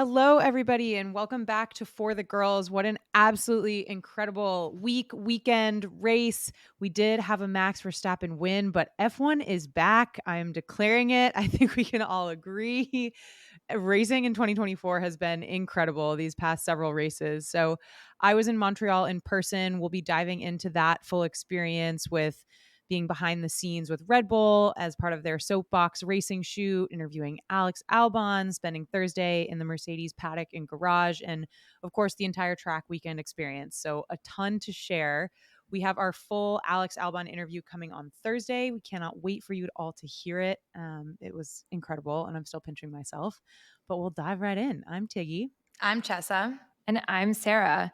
Hello, everybody, and welcome back to For the Girls. What an absolutely incredible weekend race. We did have a Max Verstappen win, but F1 is back. I am declaring it. I think we can all agree. Racing in 2024 has been incredible these past several races. So I was in Montreal in person. We'll be diving into that full experience with being behind the scenes with Red Bull as part of their soapbox racing shoot, interviewing Alex Albon, spending Thursday in the Mercedes paddock and garage, and of course, the entire track weekend experience. So, a ton to share. We have our full Alex Albon interview coming on Thursday. We cannot wait for you all to hear it. It was incredible, and I'm still pinching myself, but we'll dive right in. I'm Tiggy. I'm Chessa. And I'm Sarah.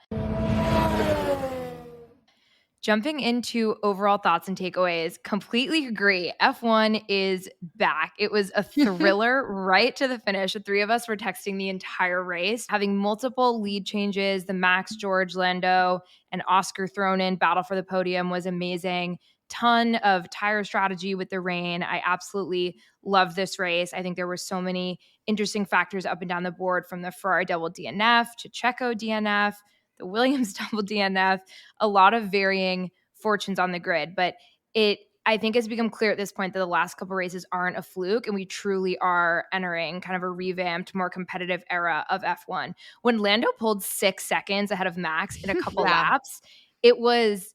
Jumping into overall thoughts and takeaways, completely agree. F1 is back. It was a thriller right to the finish. The three of us were texting the entire race, having multiple lead changes. The Max, George, Lando, and Oscar thrown in. Battle for the podium was amazing. Ton of tire strategy with the rain. I absolutely love this race. I think there were so many interesting factors up and down the board, from the Ferrari double DNF to Checo DNF, the Williams double DNF, a lot of varying fortunes on the grid. But I think it's become clear at this point that the last couple races aren't a fluke, and we truly are entering kind of a revamped, more competitive era of F1. When Lando pulled 6 seconds ahead of Max in a couple laps, it was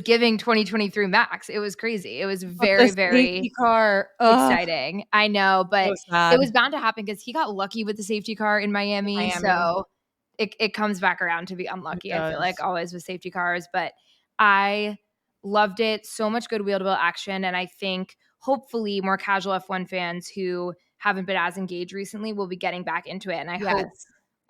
giving 2023 Max. It was crazy. It was very, very car. exciting. I know, but so it was bound to happen because he got lucky with the safety car in Miami. So it comes back around to be unlucky, I feel like, always with safety cars. But I loved it. So much good wheel-to-wheel action. And I think hopefully more casual F1 fans who haven't been as engaged recently will be getting back into it. And I hope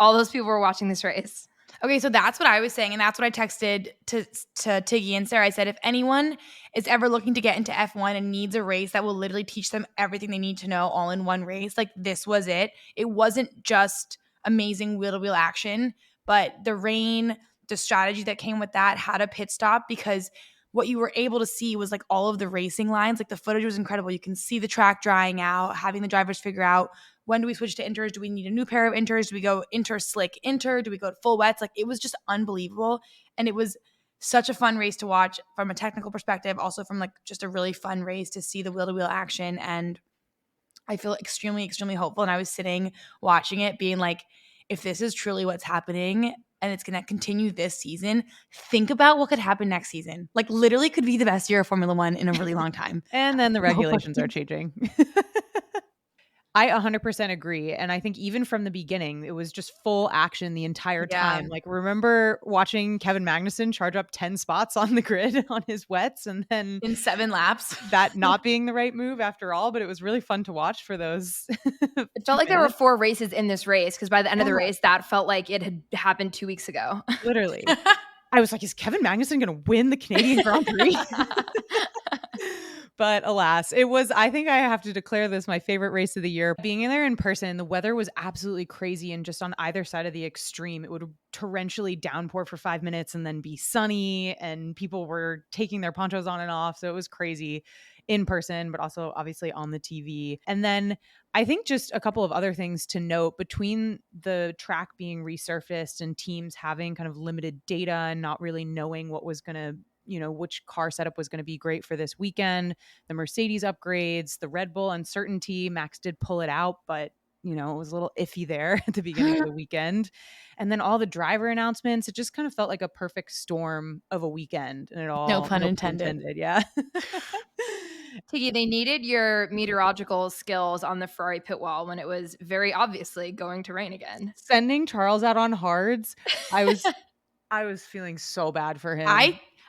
all those people were watching this race. Okay, so that's what I was saying, and that's what I texted to Tiggy and Sarah. I said, if anyone is ever looking to get into F1 and needs a race that will literally teach them everything they need to know all in one race, like, this was it. It wasn't just amazing wheel-to-wheel action, but the rain, the strategy that came with that, had a pit stop, because what you were able to see was like all of the racing lines. Like, the footage was incredible. You can see the track drying out, having the drivers figure out, when do we switch to inters? Do we need a new pair of inters? Do we go inter slick inter? Do we go to full wets? Like, it was just unbelievable. And it was such a fun race to watch from a technical perspective, also from like just a really fun race to see the wheel-to-wheel action. And I feel extremely, extremely hopeful. And I was sitting watching it being like, if this is truly what's happening and it's going to continue this season, think about what could happen next season. Like, literally could be the best year of Formula One in a really long time. And then the regulations are changing. I 100% agree. And I think even from the beginning, it was just full action the entire time. Like, remember watching Kevin Magnussen charge up 10 spots on the grid on his wets, and then in 7 laps, that not being the right move after all. But it was really fun to watch for those. It felt like there were 4 races in this race, because by the end of the race, that felt like it had happened 2 weeks ago. Literally. I was like, is Kevin Magnussen going to win the Canadian Grand Prix? But alas, it was, I think I have to declare this my favorite race of the year. Being in there in person, the weather was absolutely crazy, and just on either side of the extreme, it would torrentially downpour for 5 minutes and then be sunny, and people were taking their ponchos on and off. So it was crazy in person, but also obviously on the TV. And then I think just a couple of other things to note: between the track being resurfaced and teams having kind of limited data and not really knowing what was going to, which car setup was going to be great for this weekend, the Mercedes upgrades, the Red Bull uncertainty. Max did pull it out, but it was a little iffy there at the beginning of the weekend. And then all the driver announcements, it just kind of felt like a perfect storm of a weekend. And it all, no pun intended. Yeah. Tiggy, they needed your meteorological skills on the Ferrari pit wall when it was very obviously going to rain again. Sending Charles out on hards, I was feeling so bad for him.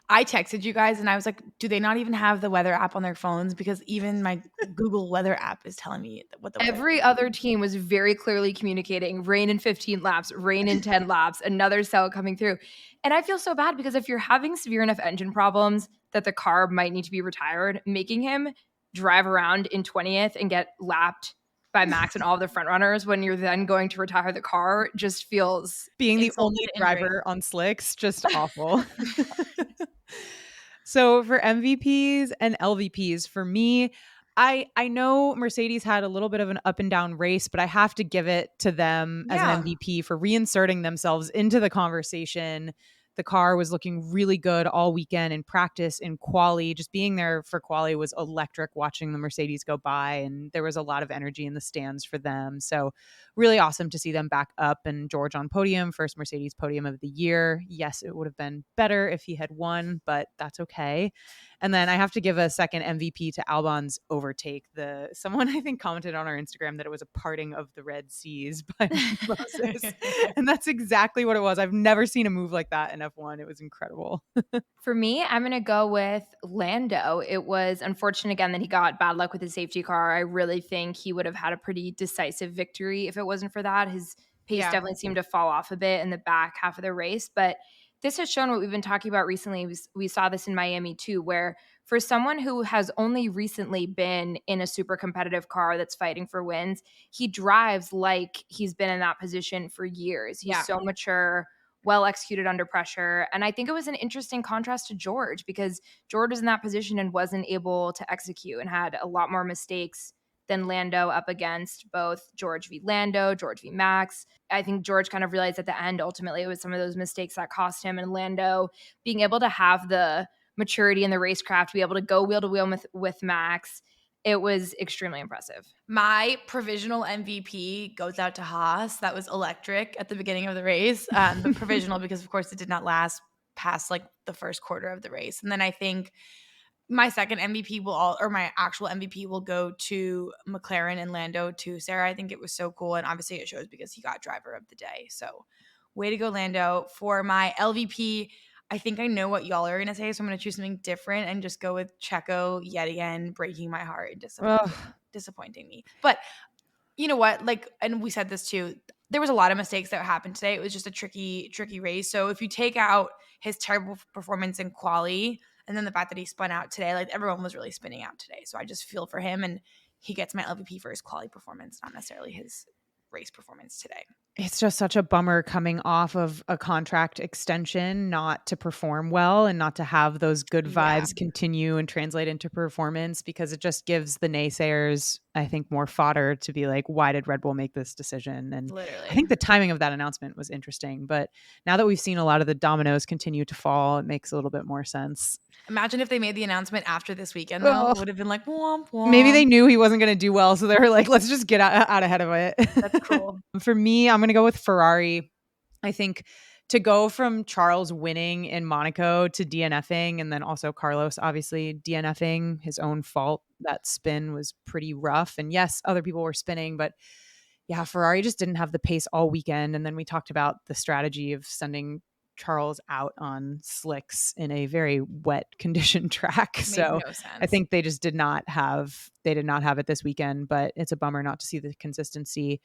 I texted you guys and I was like, do they not even have the weather app on their phones? Because even my Google weather app is telling me what the Every other team was very clearly communicating rain in 15 laps, rain in 10 laps, another cell coming through. And I feel so bad, because if you're having severe enough engine problems that the car might need to be retired, making him drive around in 20th and get lapped by Max and all of the front runners when you're then going to retire the car just feels... Being the only driver on slicks, just awful. So for MVPs and LVPs, for me, I know Mercedes had a little bit of an up and down race, but I have to give it to them as an Yeah. MVP for reinserting themselves into the conversation. The car was looking really good all weekend in practice, in quali. Just being there for quali was electric, watching the Mercedes go by, and there was a lot of energy in the stands for them. So really awesome to see them back up, and George on podium, first Mercedes podium of the year. Yes, it would have been better if he had won, but that's okay. And then I have to give a second MVP to Albon's overtake. Someone I think commented on our Instagram that it was a parting of the Red Seas by Moses. And that's exactly what it was. I've never seen a move like that in F1. It was incredible. For me, I'm going to go with Lando. It was unfortunate again that he got bad luck with his safety car. I really think he would have had a pretty decisive victory if it wasn't for that. His pace Yeah. definitely seemed to fall off a bit in the back half of the race, but this has shown what we've been talking about recently. We saw this in Miami too, where for someone who has only recently been in a super competitive car that's fighting for wins, he drives like he's been in that position for years. He's Yeah. so mature, well executed under pressure. And I think it was an interesting contrast to George because George was in that position and wasn't able to execute and had a lot more mistakes than Lando up against both George v. Lando, George v. Max. I think George kind of realized at the end, ultimately, it was some of those mistakes that cost him. And Lando being able to have the maturity in the racecraft, to be able to go wheel to wheel with Max, it was extremely impressive. My provisional MVP goes out to Haas. That was electric at the beginning of the race. But provisional because, of course, it did not last past like the first quarter of the race. And then I think my second MVP my actual MVP will go to McLaren and Lando too, Sarah. I think it was so cool. And obviously it shows because he got driver of the day. So way to go, Lando. For my LVP, I think I know what y'all are going to say. So I'm going to choose something different and just go with Checo yet again, breaking my heart and disappointing me. But you know what? Like, and we said this too. There was a lot of mistakes that happened today. It was just a tricky race. So if you take out his terrible performance in quali and then the fact that he spun out today, like everyone was really spinning out today. So I just feel for him, and he gets my LVP for his quali performance, not necessarily his race performance today. It's just such a bummer coming off of a contract extension not to perform well and not to have those good vibes continue and translate into performance, because it just gives the naysayers, I think, more fodder to be like, why did Red Bull make this decision? And Literally. I think the timing of that announcement was interesting. But now that we've seen a lot of the dominoes continue to fall, it makes a little bit more sense. Imagine if they made the announcement after this weekend, though. It would have been like, womp, womp. Maybe they knew he wasn't going to do well, so they were like, let's just get out ahead of it. That's cool. For me, I'm going to go with Ferrari. I think to go from Charles winning in Monaco to DNFing, and then also Carlos obviously DNFing, his own fault. That spin was pretty rough. And yes, other people were spinning, but yeah, Ferrari just didn't have the pace all weekend. And then we talked about the strategy of sending Charles out on slicks in a very wet condition track. So no sense. I think they just did not have it this weekend, but it's a bummer not to see the consistency.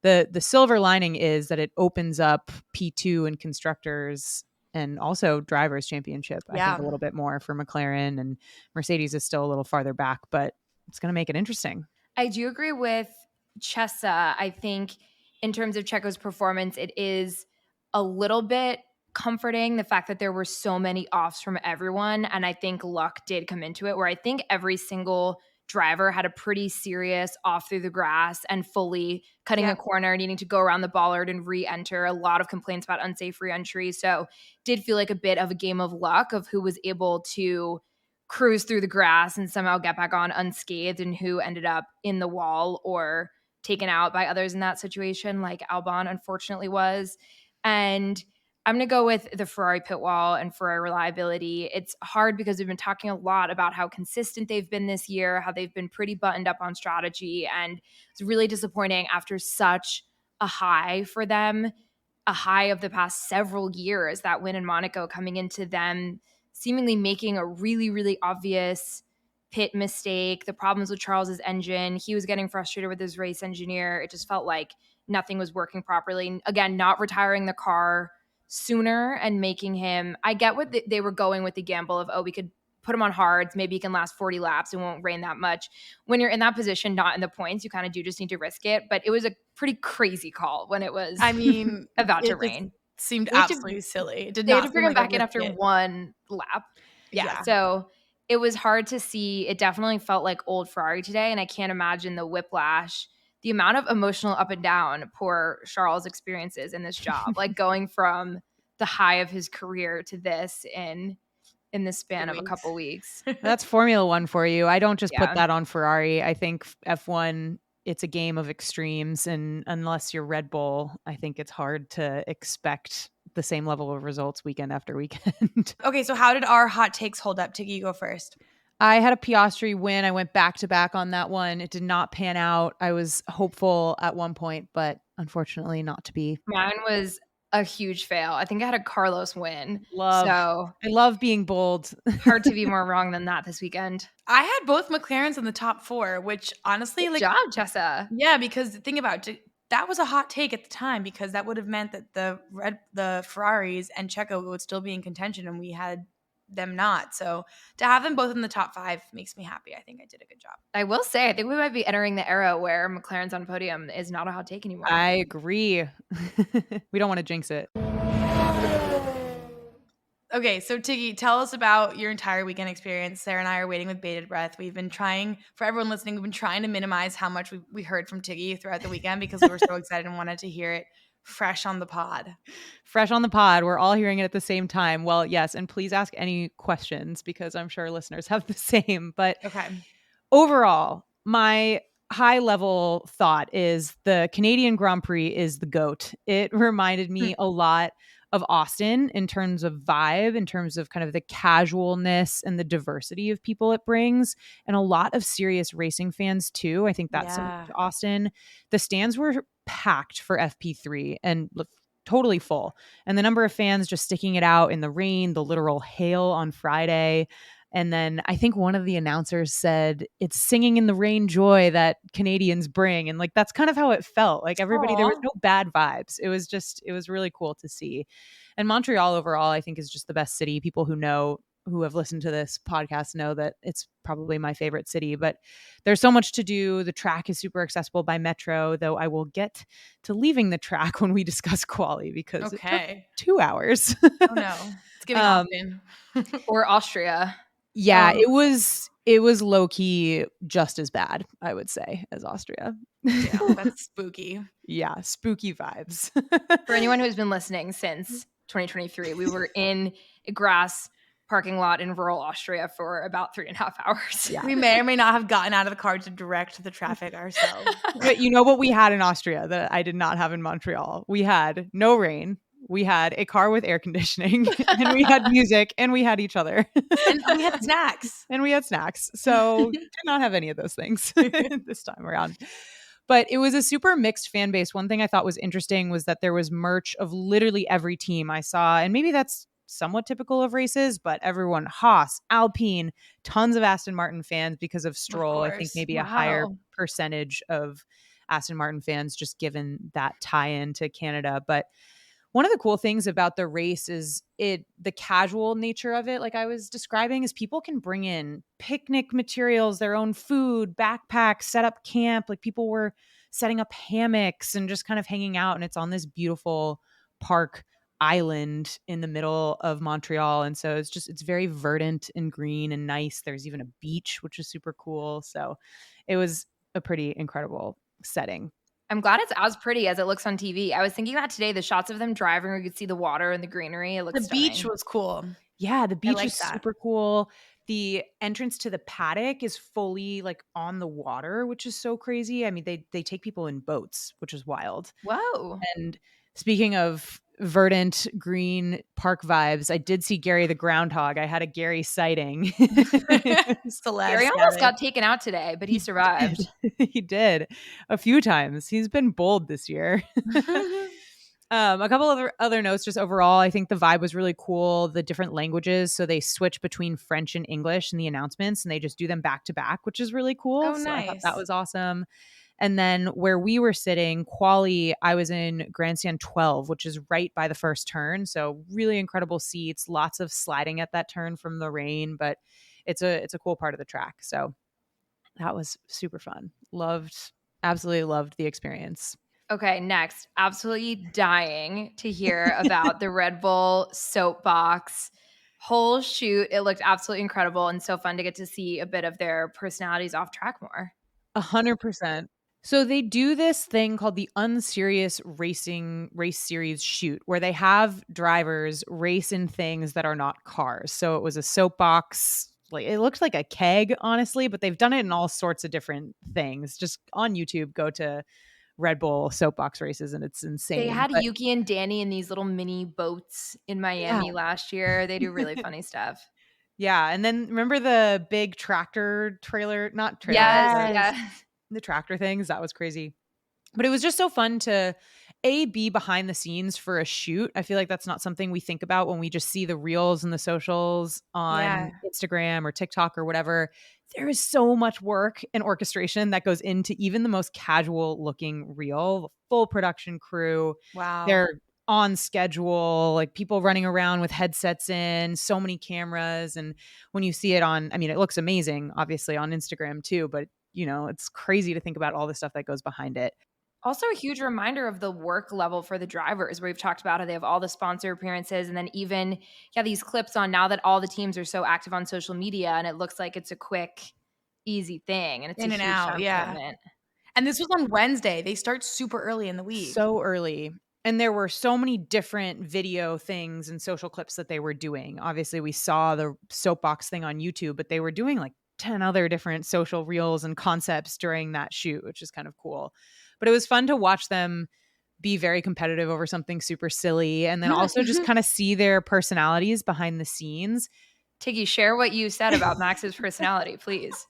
The silver lining is that it opens up P2 and constructors and also drivers championship, I think, a little bit more for McLaren, and Mercedes is still a little farther back, but it's going to make it interesting. I do agree with Chessa. I think in terms of Checo's performance, it is a little bit comforting, the fact that there were so many offs from everyone. And I think luck did come into it, where I think every single driver had a pretty serious off through the grass and fully cutting a corner, needing to go around the bollard and re-enter. A lot of complaints about unsafe re-entry. So did feel like a bit of a game of luck of who was able to cruise through the grass and somehow get back on unscathed, and who ended up in the wall or taken out by others in that situation, like Albon unfortunately was. And I'm going to go with the Ferrari pit wall and Ferrari reliability. It's hard because we've been talking a lot about how consistent they've been this year, how they've been pretty buttoned up on strategy. And it's really disappointing after such a high for them, a high of the past several years, that win in Monaco, coming into them seemingly making a really, really obvious pit mistake, the problems with Charles's engine. He was getting frustrated with his race engineer. It just felt like nothing was working properly. Again, not retiring the car sooner and making him, I get what they were going with the gamble of, we could put him on hards, maybe he can last 40 laps, it won't rain that much. When you're in that position, not in the points, you kind of do just need to risk it. But it was a pretty crazy call when it was about to rain. Seemed absolutely silly. It did they not had to bring him back in after one lap. Yeah. So it was hard to see. It definitely felt like old Ferrari today, and I can't imagine the whiplash, the amount of emotional up and down poor Charles experiences in this job, like going from the high of his career to this in the span of a couple weeks. That's Formula One for you. I don't just put Yeah. that on Ferrari. I think F1, it's a game of extremes. And unless you're Red Bull, I think it's hard to expect the same level of results weekend after weekend. Okay, so how did our hot takes hold up? Tiggy, you go first. I had a Piastri win. I went back to back on that one. It did not pan out. I was hopeful at one point, but unfortunately not to be. Mine was a huge fail. I think I had a Carlos win. I love being bold. Hard to be more wrong than that this weekend. I had both McLarens in the top 4, which honestly, Good job, Jessa. Yeah, because think about it, that was a hot take at the time because that would have meant that the Ferraris and Checo would still be in contention, and we had them not. So to have them both in the top 5 makes me happy. I think I did a good job. I will say, I think we might be entering the era where McLaren's on podium is not a hot take anymore. I agree. We don't want to jinx it. Okay, so Tiggy, tell us about your entire weekend experience. Sarah and I are waiting with bated breath. We've been trying, for everyone listening, we've been trying to minimize how much we heard from Tiggy throughout the weekend because we were so excited and wanted to hear it fresh on the pod. Fresh on the pod. We're all hearing it at the same time. Well, yes, and please ask any questions because I'm sure listeners have the same. But okay, overall, my high level thought is the Canadian Grand Prix is the GOAT. It reminded me a lot of Austin in terms of vibe, in terms of kind of the casualness and the diversity of people it brings, and a lot of serious racing fans too. I think that's similar to Austin. The stands were packed for FP3 and totally full. And the number of fans just sticking it out in the rain, the literal hail on Friday. And then I think one of the announcers said, it's singing in the rain joy that Canadians bring. And like, that's kind of how it felt. Like everybody, there was no bad vibes. It was really cool to see. And Montreal overall, I think is just the best city. People who have listened to this podcast know that it's probably my favorite city, but there's so much to do. The track is super accessible by metro, though I will get to leaving the track when we discuss quali because it took 2 hours. Oh no. It's giving Austin. Or Austria. Yeah, it was low key just as bad, I would say, as Austria. Yeah, that's spooky. Yeah, spooky vibes. For anyone who's been listening since 2023, we were in a grass parking lot in rural Austria for about 3.5 hours. Yeah. We may or may not have gotten out of the car to direct the traffic ourselves. But you know what we had in Austria that I did not have in Montreal? We had no rain. We had a car with air conditioning and we had music and we had each other. And we had snacks. So did not have any of those things this time around. But it was a super mixed fan base. One thing I thought was interesting was that there was merch of literally every team I saw. And maybe that's somewhat typical of races, but everyone, Haas, Alpine, tons of Aston Martin fans because of Stroll. I think maybe a higher percentage of Aston Martin fans just given that tie-in to Canada. But one of the cool things about the race is the casual nature of it, like I was describing, is people can bring in picnic materials, their own food, backpacks, set up camp. Like people were setting up hammocks and just kind of hanging out. And it's on this beautiful park island in the middle of Montreal. And so it's very verdant and green and nice. There's even a beach, which is super cool. So it was a pretty incredible setting. I'm glad it's as pretty as it looks on TV. I was thinking that today, the shots of them driving where you could see the water and the greenery. It looks stunning. Beach was cool. Yeah, the beach was super cool. The entrance to the paddock is fully like on the water, which is so crazy. I mean, they take people in boats, which is wild. Whoa. And speaking of verdant green park vibes, I did see Gary the groundhog. I had a Gary sighting. Gary almost got taken out today, but he survived. He did a few times. He's been bold this year. A couple of other notes just overall, I think the vibe was really cool. The different languages. So they switch between French and English in the announcements and they just do them back to back, which is really cool. Oh, so nice. I thought that was awesome. And then where we were sitting, quali, I was in Grandstand 12, which is right by the first turn. So really incredible seats, lots of sliding at that turn from the rain, but it's a cool part of the track. So that was super fun. Absolutely loved the experience. Okay, next, absolutely dying to hear about the Red Bull soapbox whole shoot. It looked absolutely incredible and so fun to get to see a bit of their personalities off track more. 100%. So they do this thing called the Unserious Racing Race Series shoot, where they have drivers race in things that are not cars. So it was a soapbox, like it looked like a keg, honestly, but they've done it in all sorts of different things. Just on YouTube, go to Red Bull soapbox races, and it's They insane. had But Yuki and Danny in these little mini boats in yeah, Miami last year. They do really funny stuff. yeah. And then remember the big tractor trailer, not trailer, Yes, Yes. yes. the tractor things? That was crazy. But it was just so fun to be behind the scenes for a shoot. I feel like that's not something we think about when we just see the reels and the socials Yeah. on Instagram or TikTok or whatever. There is so much work and orchestration that goes into even the most casual looking reel, the full production crew. Wow. They're on schedule, like people running around with headsets in, so many cameras. And when you see it on, I mean, it looks amazing, obviously on Instagram too, but it's crazy to think about all the stuff that goes behind it. Also a huge reminder of the work level for the drivers, where we've talked about how they have all the sponsor appearances and then even these clips on now that all the teams are so active on social media, and it looks like it's a quick, easy thing, and it's In a and huge out, time yeah. commitment. And this was on Wednesday. They start super early in the week. So early. And there were so many different video things and social clips that they were doing. Obviously, we saw the soapbox thing on YouTube, but they were doing like 10 other different social reels and concepts during that shoot, which is kind of cool. But it was fun to watch them be very competitive over something super silly and then also just kind of see their personalities behind the scenes. Tiggy, share what you said about Max's personality, please.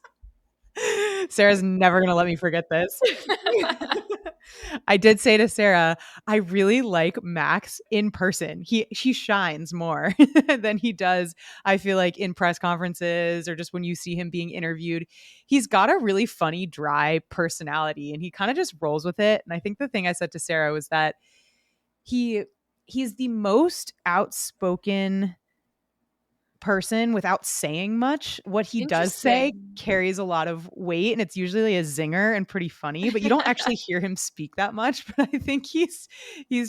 Sarah's never going to let me forget this. I did say to Sarah, I really like Max in person. He shines more than he does, I feel like, in press conferences or just when you see him being interviewed. He's got a really funny, dry personality and he kind of just rolls with it. And I think the thing I said to Sarah was that he's the most outspoken person without saying much. What he does say Interesting. carries a lot of weight and it's usually a zinger and pretty funny, but you don't actually hear him speak that much. But I think he's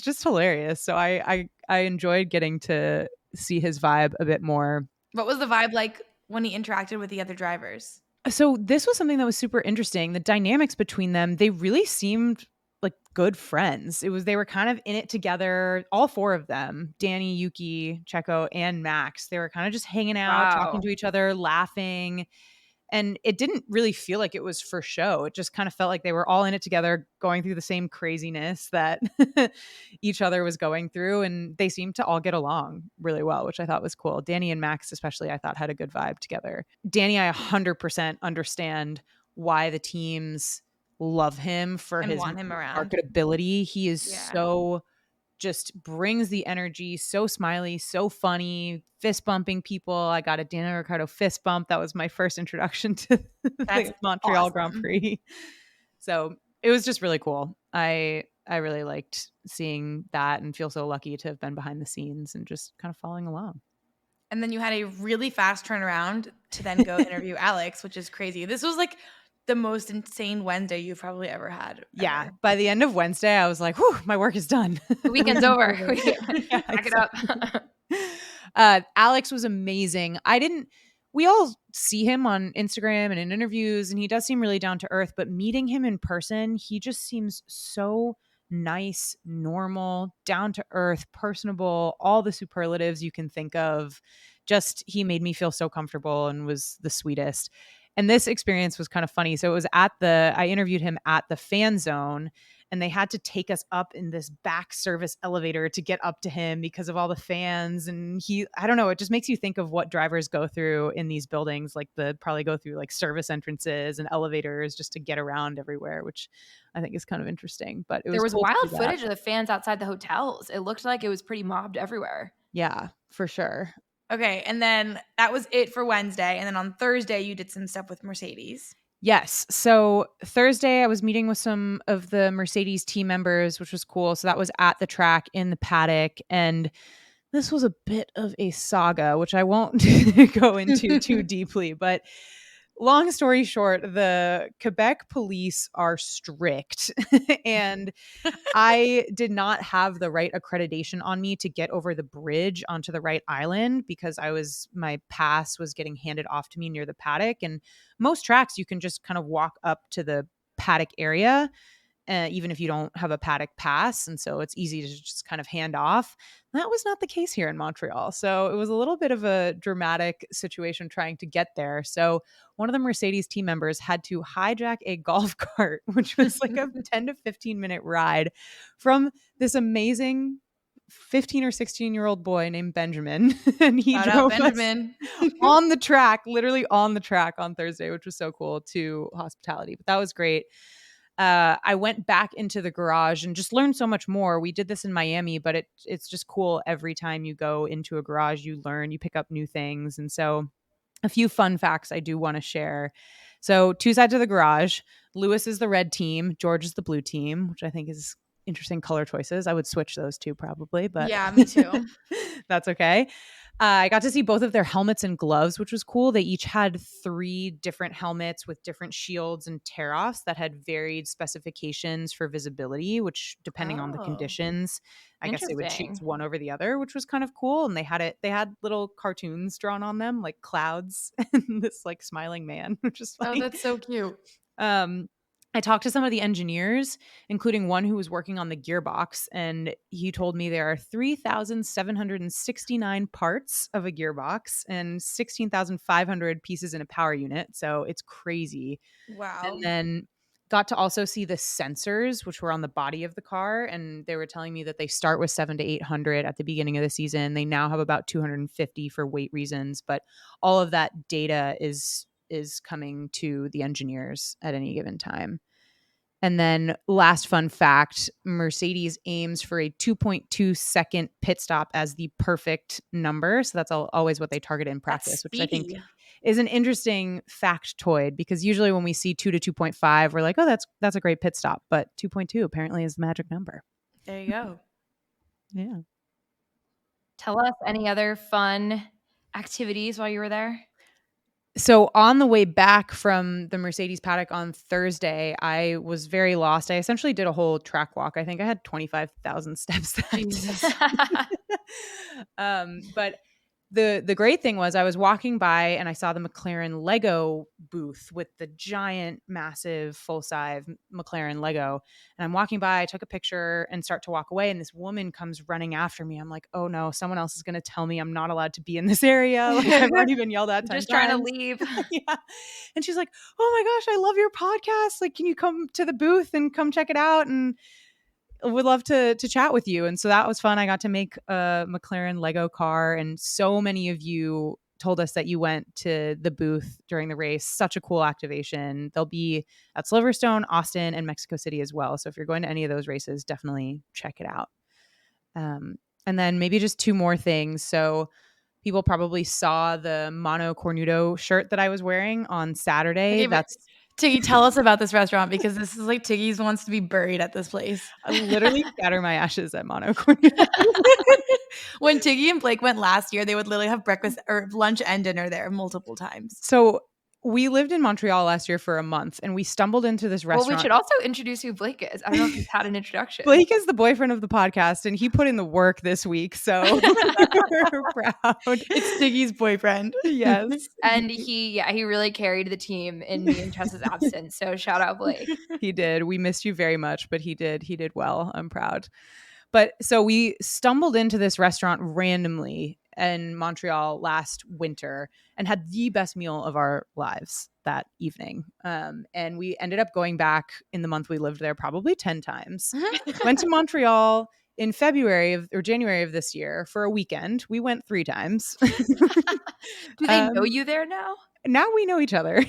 just hilarious. So I enjoyed getting to see his vibe a bit more. What was the vibe like when he interacted with the other drivers? So this was something that was super interesting. The dynamics between them, they really seemed like good friends. They were kind of in it together, all four of them, Danny, Yuki, Checo, and Max. They were kind of just hanging out, talking to each other, laughing. And it didn't really feel like it was for show. It just kind of felt like they were all in it together, going through the same craziness that each other was going through. And they seemed to all get along really well, which I thought was cool. Danny and Max, especially, I thought had a good vibe together. Danny, I 100% understand why the teams love him for And his want him around. marketability. He is Yeah. so just brings the energy, so smiley, so funny, fist bumping people. I got a Daniel Ricciardo fist bump. That was my first introduction to That's the Montreal awesome. Grand Prix. So it was just really cool. I really liked seeing that and feel so lucky to have been behind the scenes and just kind of following along. And then you had a really fast turnaround to then go interview Alex, which is crazy. This was like the most insane Wednesday you've probably ever had. Yeah. Ever. By the end of Wednesday, I was like, whew, my work is done. The weekend's over. Yeah, Pack it up. Alex was amazing. We all see him on Instagram and in interviews, and he does seem really down to earth, but meeting him in person, he just seems so nice, normal, down to earth, personable, all the superlatives you can think of. Just, he made me feel so comfortable and was the sweetest. And this experience was kind of funny. So it was I interviewed him at the fan zone and they had to take us up in this back service elevator to get up to him because of all the fans. And I don't know, it just makes you think of what drivers go through in these buildings, like probably go through like service entrances and elevators just to get around everywhere, which I think is kind of interesting. But There was cool to wild see that. footage of the fans outside the hotels. It looked like it was pretty mobbed everywhere. Yeah, for sure. Okay, and then that was it for Wednesday. And then on Thursday, you did some stuff with Mercedes. Yes. So Thursday, I was meeting with some of the Mercedes team members, which was cool. So that was at the track in the paddock. And this was a bit of a saga, which I won't go into too deeply. But long story short, the Quebec police are strict and I did not have the right accreditation on me to get over the bridge onto the right island because my pass was getting handed off to me near the paddock. And most tracks, you can just kind of walk up to the paddock area, even if you don't have a paddock pass. And so it's easy to just kind of hand off. That was not the case here in Montreal. So it was a little bit of a dramatic situation trying to get there. So one of the Mercedes team members had to hijack a golf cart, which was like a 10 to 15-minute ride from this amazing 15 or 16-year-old boy named Benjamin. And he Shout out drove us Benjamin. on the track, literally on the track on Thursday, which was so cool, to hospitality. But that was great. I went back into the garage and just learned so much more. We did this in Miami, but it's just cool. Every time you go into a garage, you learn, you pick up new things. And so a few fun facts I do want to share. So 2 sides of the garage. Lewis is the red team. George is the blue team, which I think is interesting color choices. I would switch those two probably, but Yeah, me too. that's okay. I got to see both of their helmets and gloves, which was cool. They each had 3 different helmets with different shields and tear-offs that had varied specifications for visibility, which depending on the Oh. conditions, I guess they would choose Interesting. one over the other, which was kind of cool. And they had little cartoons drawn on them, like clouds and this like smiling man, which is Oh, funny. that's so cute. I talked to some of the engineers, including one who was working on the gearbox, and he told me there are 3,769 parts of a gearbox and 16,500 pieces in a power unit. So it's crazy. Wow. And then got to also see the sensors, which were on the body of the car. And they were telling me that they start with 700 to 800 at the beginning of the season. They now have about 250 for weight reasons, but all of that data is coming to the engineers at any given time. And then last fun fact, Mercedes aims for a 2.2 second pit stop as the perfect number. So that's always what they target in practice, That's which I think speedy. is an interesting factoid because usually when we see 2 to 2.5, we're like, oh, that's a great pit stop. But 2.2 apparently is the magic number. There you go. Yeah. Tell us any other fun activities while you were there. So on the way back from the Mercedes paddock on Thursday, I was very lost. I essentially did a whole track walk. I think I had 25,000 steps that Jesus. day. But the great thing was I was walking by and I saw the McLaren Lego booth with the giant, massive, full-size McLaren Lego. And I'm walking by, I took a picture and start to walk away. And this woman comes running after me. I'm like, oh no, someone else is going to tell me I'm not allowed to be in this area. Like I've already been yelled at 10 Just trying to times. leave. Yeah. And she's like, oh my gosh, I love your podcast. Like, can you come to the booth and come check it out? And would love to chat with you. And so that was fun. I got to make a McLaren Lego car, and so many of you told us that you went to the booth during the race. Such a cool activation. They'll be at Silverstone, Austin, and Mexico City as well. So if you're going to any of those races, definitely check it out. And then maybe just 2 more things. So people probably saw the Mono Cornudo shirt that I was wearing on Saturday. Okay, but Tiggy, tell us about this restaurant because this is like Tiggy's wants to be buried at this place. I literally scatter my ashes at Mono Cornudo. When Tiggy and Blake went last year, they would literally have breakfast or lunch and dinner there multiple times. So we lived in Montreal last year for a month, and we stumbled into this restaurant. Well, we should also introduce who Blake is. I don't know if he's had an introduction. Blake is the boyfriend of the podcast, and he put in the work this week, so we're proud. It's Tiggy's boyfriend. Yes. And he really carried the team in me and Tessa's absence. So shout out Blake. He did. We missed you very much, but he did well. I'm proud. But so we stumbled into this restaurant randomly in Montreal last winter and had the best meal of our lives that evening. And we ended up going back in the month we lived there probably 10 times. Went to Montreal in January of this year for a weekend. We went 3 times. Do they know you there now? Now we know each other.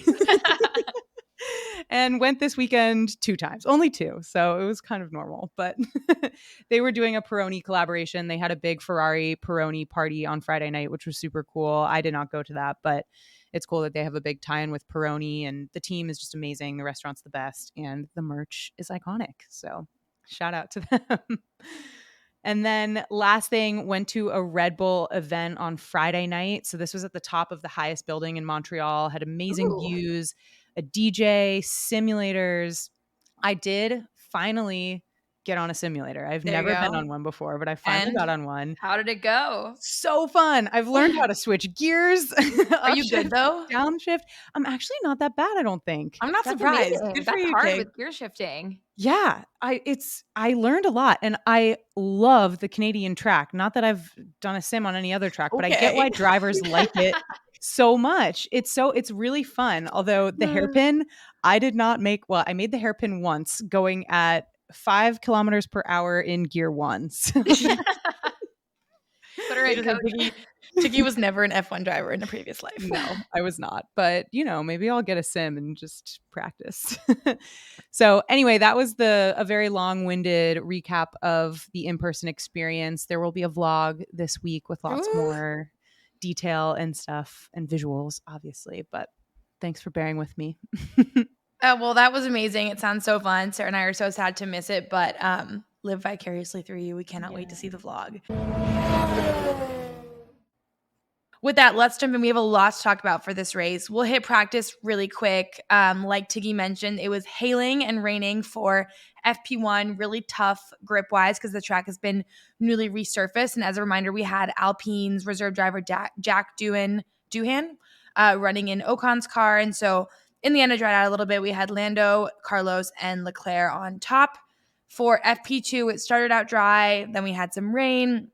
And went this weekend 2 times, only 2. So it was kind of normal, but they were doing a Peroni collaboration. They had a big Ferrari Peroni party on Friday night, which was super cool. I did not go to that, but it's cool that they have a big tie-in with Peroni, and the team is just amazing. The restaurant's the best, and the merch is iconic. So shout out to them. And then last thing, went to a Red Bull event on Friday night. So this was at the top of the highest building in Montreal, had amazing Ooh. views, a DJ, simulators. I did finally get on a simulator. I've There you never been go. on one before, but I finally And got on one. How did it go? So fun. I've learned how to switch gears, Are you good upshift, though? downshift. I'm actually not that bad, I don't think. I'm not That's surprised. amazing. Good for That's you, hard Tig. with gear shifting. Yeah, I learned a lot, and I love the Canadian track. Not that I've done a sim on any other track, but I get Okay. why drivers like it so much. It's really fun. Although the hairpin, I did not make. Well, I made the hairpin once, going at 5 kilometers per hour in gear one. So Put her They in, just said coach. Tiggy was never an F1 driver in a previous life. no, I was not. But maybe I'll get a sim and just practice. So anyway, that was a very long-winded recap of the in-person experience. There will be a vlog this week with lots Ooh. more detail and stuff and visuals, obviously. But thanks for bearing with me. Well, that was amazing. It sounds so fun. Sarah and I are so sad to miss it, but live vicariously through you. We cannot wait to see the vlog. With that, let's jump in. We have a lot to talk about for this race. We'll hit practice really quick. Like Tiggy mentioned, it was hailing and raining for FP1, really tough grip-wise because the track has been newly resurfaced. And as a reminder, we had Alpine's reserve driver Jack Doohan running in Ocon's car. And so in the end, it dried out a little bit. We had Lando, Carlos, and Leclerc on top. For FP2, it started out dry. Then we had some rain.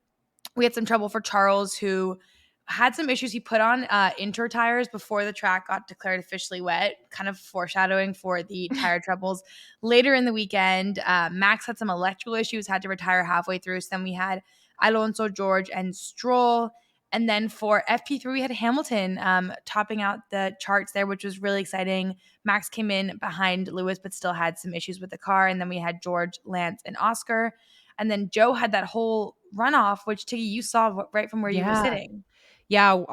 We had some trouble for Charles, who had some issues. He put on inter tires before the track got declared officially wet, kind of foreshadowing for the tire troubles later in the weekend. Max had some electrical issues, had to retire halfway through. So then we had Alonso, George, and Stroll. And then for FP3, we had Hamilton topping out the charts there, which was really exciting. Max came in behind Lewis, but still had some issues with the car. And then we had George, Lance, and Oscar. And then Joe had that whole runoff, which Tiggy, you saw right from where you were sitting. Yeah,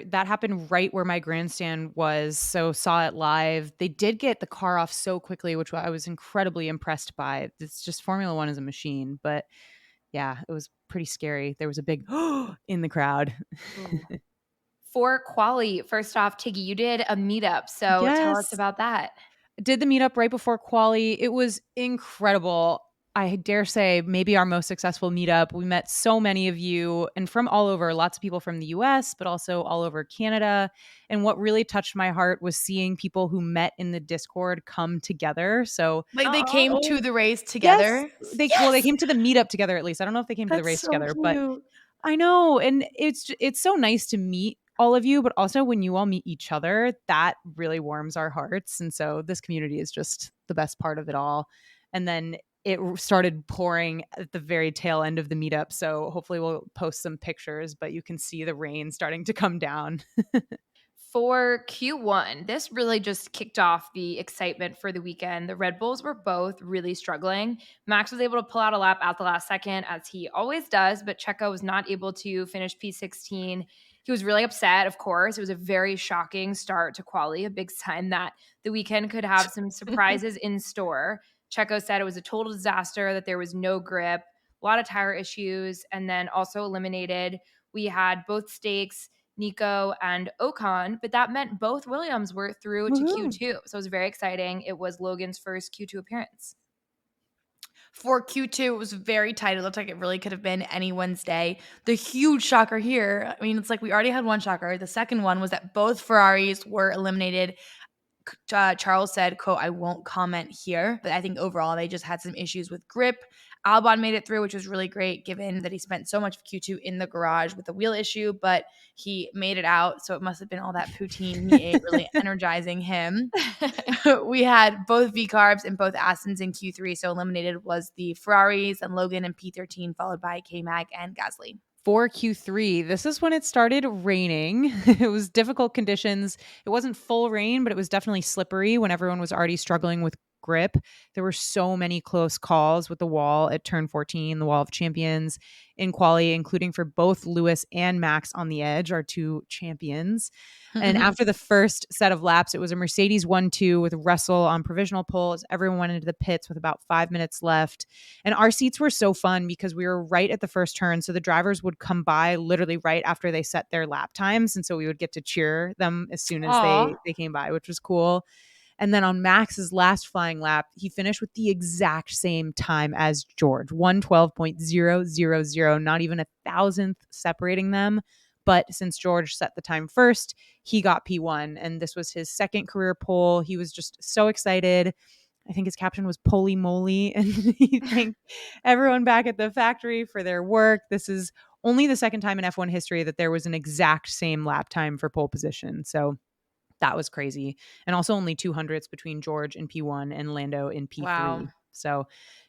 that happened right where my grandstand was. So saw it live. They did get the car off so quickly, which I was incredibly impressed by. It's just Formula One is a machine, but yeah, it was pretty scary. There was a big in the crowd. For quali, first off, Tiggy, you did a meetup. So tell us Yes. about that. Did the meetup right before quali. It was incredible. I dare say maybe our most successful meetup. We met so many of you and from all over, lots of people from the US, but also all over Canada. And what really touched my heart was seeing people who met in the Discord come together. So Like they came to the race together. yes, they came to the meetup together at least. I don't know if they came to the race so together, but cute. I know. And it's so nice to meet all of you, but also when you all meet each other, that really warms our hearts. And so this community is just the best part of it all. And then it started pouring at the very tail end of the meetup. So hopefully we'll post some pictures, but you can see the rain starting to come down. For Q1, this really just kicked off the excitement for the weekend. The Red Bulls were both really struggling. Max was able to pull out a lap at the last second, as he always does, but Checo was not able to finish P16. He was really upset, of course. It was a very shocking start to quali, a big sign that the weekend could have some surprises in store. Checo said it was a total disaster, that there was no grip, a lot of tire issues, and then also eliminated. We had both stakes, Nico and Ocon, but that meant both Williams were through to Q2. So it was very exciting. It was Logan's first Q2 appearance. For Q2, it was very tight. It looked like it really could have been anyone's day. The huge shocker here, I mean, it's like we already had one shocker. The second one was that both Ferraris were eliminated. Charles said, quote, "I won't comment here." But I think overall they just had some issues with grip. Albon made it through, which was really great given that he spent so much of Q2 in the garage with the wheel issue, but he made it out. So it must have been all that poutine he ate really energizing him. We had both V-Carbs and both Astons in Q3. So eliminated was the Ferraris and Logan in P13, followed by K-Mag and Gasly. For Q3, this is when it started raining. It was difficult conditions. It wasn't full rain, but it was definitely slippery when everyone was already struggling with grip. There were so many close calls with the wall at turn 14, the wall of champions in quali, including for both Lewis and Max on the edge, our two champions. And after the first set of laps, it was a Mercedes 1-2 with Russell on provisional pole as everyone went into the pits with about 5 minutes left. And our seats were so fun because we were right at the first turn. So the drivers would come by literally right after they set their lap times. And so we would get to cheer them as soon as they came by, which was cool. And then on Max's last flying lap, he finished with the exact same time as George, 112.000, not even a thousandth separating them. But since George set the time first, he got P1. And this was his second career pole. He was just so excited. I think his caption was "Poly Moly," and he thanked everyone back at the factory for their work. This is only the second time in F1 history that there was an exact same lap time for pole position. So that was crazy. And also only 200ths between George in P1 and Lando in P3. Wow. So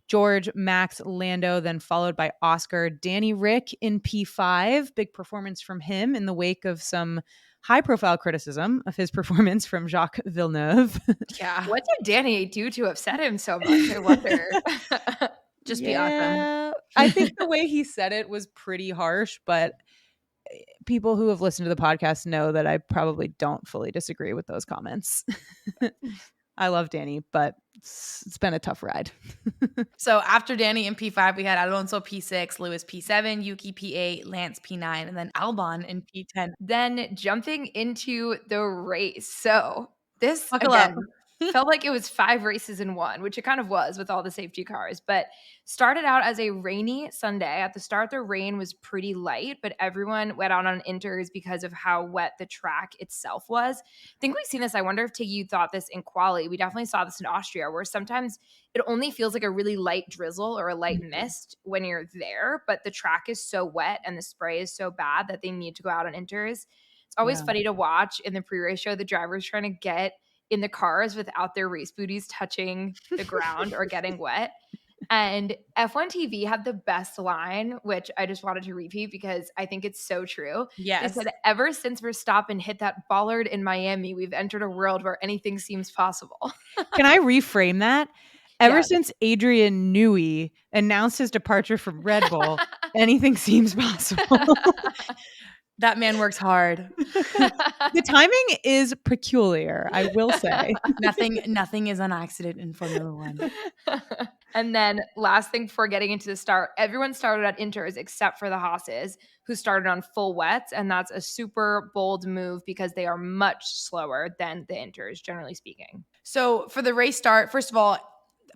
George, Max, Lando, then followed by Oscar, Danny Rick in P5. Big performance from him in the wake of some high-profile criticism of his performance from Jacques Villeneuve. Yeah. What did Danny do to upset him so much? I wonder. Just be awesome. I think the way he said it was pretty harsh, but people who have listened to the podcast know that I probably don't fully disagree with those comments. I love Danny, but it's been a tough ride. So after Danny in P5, we had Alonso P6, Lewis P7, Yuki P8, Lance P9, and then Albon in P10. Then jumping into the race. So this, Buckle again, up. felt like it was 5 races in one, which it kind of was with all the safety cars, but started out as a rainy Sunday. At the start, the rain was pretty light, but everyone went out on inters because of how wet the track itself was. I think we've seen this. I wonder if Tiggy, you thought this in quali. We definitely saw this in Austria, where sometimes it only feels like a really light drizzle or a light mist when you're there, but the track is so wet and the spray is so bad that they need to go out on inters. It's always funny to watch in the pre-race show, the drivers trying to get in the cars without their race booties touching the ground or getting wet. And F1 TV had the best line, which I just wanted to repeat because I think it's so true. Yes. They said, ever since Verstappen hit that bollard in Miami, we've entered a world where anything seems possible. Can I reframe that? Ever Yes. since Adrian Newey announced his departure from Red Bull, anything seems possible. That man works hard. The timing is peculiar, I will say. Nothing is an accident in Formula One. And then last thing before getting into the start, everyone started at inters except for the Haas's, who started on full wets. And that's a super bold move because they are much slower than the inters, generally speaking. So for the race start, first of all,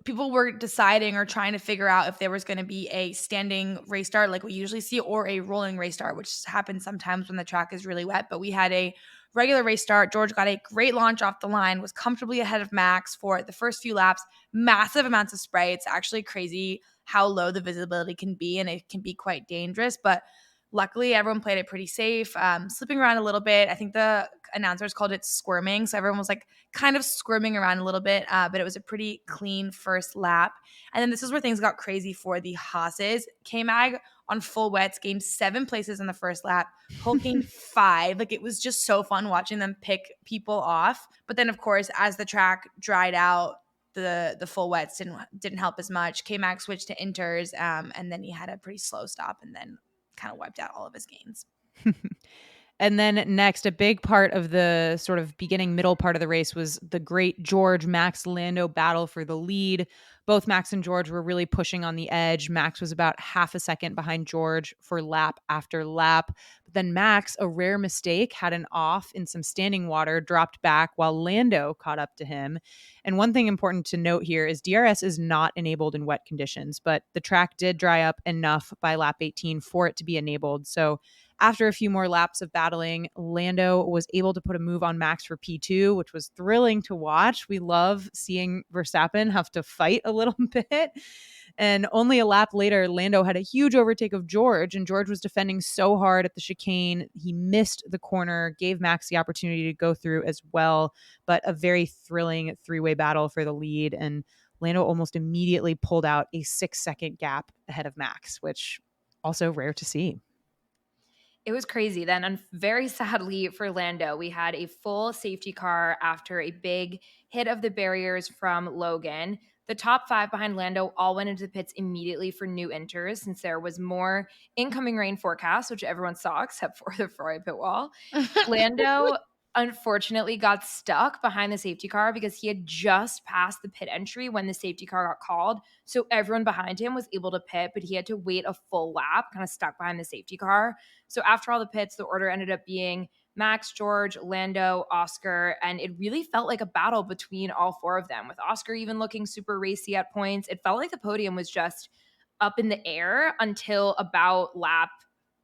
people were deciding or trying to figure out if there was going to be a standing race start like we usually see or a rolling race start, which happens sometimes when the track is really wet. But we had a regular race start. George got a great launch off the line, was comfortably ahead of Max for the first few laps. Massive amounts of spray. It's actually crazy how low the visibility can be, and it can be quite dangerous. But luckily, everyone played it pretty safe, slipping around a little bit. I think the announcers called it squirming. So everyone was like kind of squirming around a little bit, but it was a pretty clean first lap. And then this is where things got crazy for the Haas's. K-Mag on full wets gained 7 places in the first lap. Hulk gained 5. Like, it was just so fun watching them pick people off. But then, of course, as the track dried out, the full wets didn't help as much. K-Mag switched to inters, and then he had a pretty slow stop and then kind of wiped out all of his gains. And then next, a big part of the sort of beginning middle part of the race was the great George Max Lando battle for the lead. Both Max and George were really pushing on the edge. Max was about half a second behind George for lap after lap. But then Max, a rare mistake, had an off in some standing water, dropped back while Lando caught up to him. And one thing important to note here is DRS is not enabled in wet conditions, but the track did dry up enough by lap 18 for it to be enabled. So after a few more laps of battling, Lando was able to put a move on Max for P2, which was thrilling to watch. We love seeing Verstappen have to fight a little bit. And only a lap later, Lando had a huge overtake of George, and George was defending so hard at the chicane. He missed the corner, gave Max the opportunity to go through as well, but a very thrilling 3-way battle for the lead. And Lando almost immediately pulled out a 6-second gap ahead of Max, which also rare to see. It was crazy. Then, very sadly for Lando, we had a full safety car after a big hit of the barriers from Logan. The top 5 behind Lando all went into the pits immediately for new enters since there was more incoming rain forecast, which everyone saw except for the Ferrari pit wall. Lando unfortunately got stuck behind the safety car because he had just passed the pit entry when the safety car got called. So everyone behind him was able to pit, but he had to wait a full lap, kind of stuck behind the safety car. So after all the pits, the order ended up being Max, George, Lando, Oscar, and it really felt like a battle between all 4 of them, with Oscar even looking super racy at points. It felt like the podium was just up in the air until about lap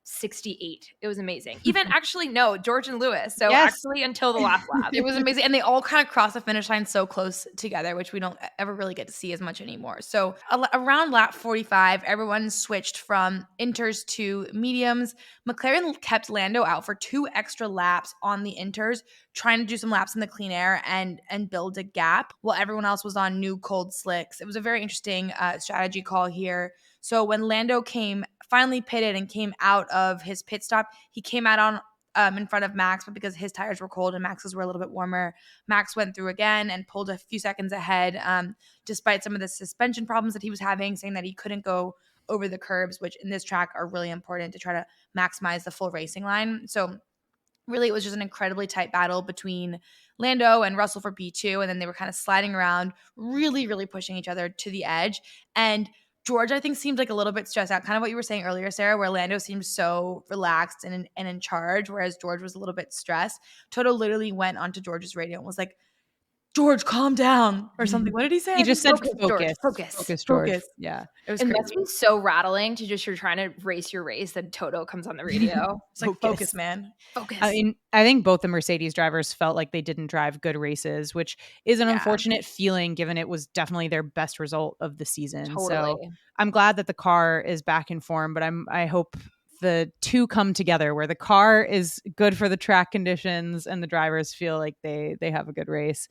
68. It was amazing. Even actually, no, George and Lewis. So Yes. actually until the last lap. It was amazing. And they all kind of crossed the finish line so close together, which we don't ever really get to see as much anymore. So around lap 45, everyone switched from inters to mediums. McLaren kept Lando out for 2 extra laps on the inters, trying to do some laps in the clean air and build a gap while everyone else was on new cold slicks. It was a very interesting strategy call here. So when Lando finally pitted and came out of his pit stop, he came out on in front of Max, but because his tires were cold and Max's were a little bit warmer, Max went through again and pulled a few seconds ahead, despite some of the suspension problems that he was having, saying that he couldn't go over the curbs, which in this track are really important to try to maximize the full racing line. So really, it was just an incredibly tight battle between Lando and Russell for P2, and then they were kind of sliding around, really, really pushing each other to the edge. And George, I think, seemed like a little bit stressed out, kind of what you were saying earlier, Sarah, where Lando seemed so relaxed and in charge, whereas George was a little bit stressed. Toto literally went onto George's radio and was like, George, calm down, or something. What did he say? He just said George, focus. focus. George. Yeah. It was It crazy. must be so rattling to just, you're trying to race your race, then Toto comes on the radio. It's like, focus, man. Focus. I mean, I think both the Mercedes drivers felt like they didn't drive good races, which is an unfortunate feeling given it was definitely their best result of the season. Totally. So I'm glad that the car is back in form, but I hope the two come together where the car is good for the track conditions and the drivers feel like they have a good race.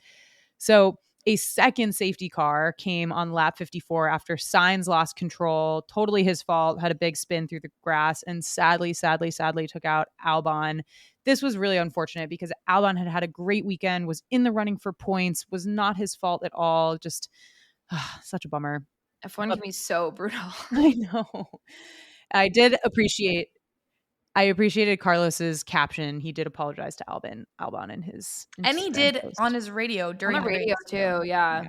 So a second safety car came on lap 54 after Sainz lost control. Totally his fault, had a big spin through the grass, and sadly took out Albon. This was really unfortunate because Albon had a great weekend, was in the running for points, was not his fault at all. Just such a bummer. F1 can be so brutal. I know. I appreciated Carlos's caption. He did apologize to Albon in his and he Instagram did post. on his radio during on the radio too. Yeah.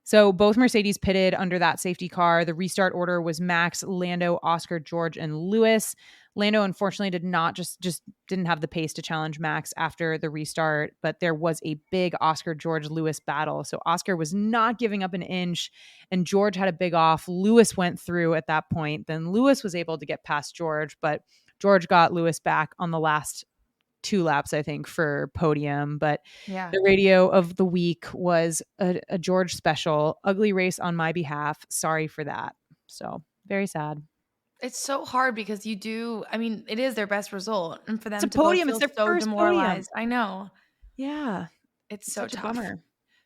So both Mercedes pitted under that safety car. The restart order was Max, Lando, Oscar, George, and Lewis. Lando unfortunately just didn't have the pace to challenge Max after the restart, but there was a big Oscar, George, Lewis battle. So Oscar was not giving up an inch, and George had a big off. Lewis went through at that point. Then Lewis was able to get past George, but George got Lewis back on the last 2 laps, I think, for podium. But the radio of the week was a George special. Ugly race on my behalf. Sorry for that. So very sad. It's so hard because it is their best result. And for them it's a podium. It's their so first demoralized. podium. I know. Yeah. It's so such tough. a bummer.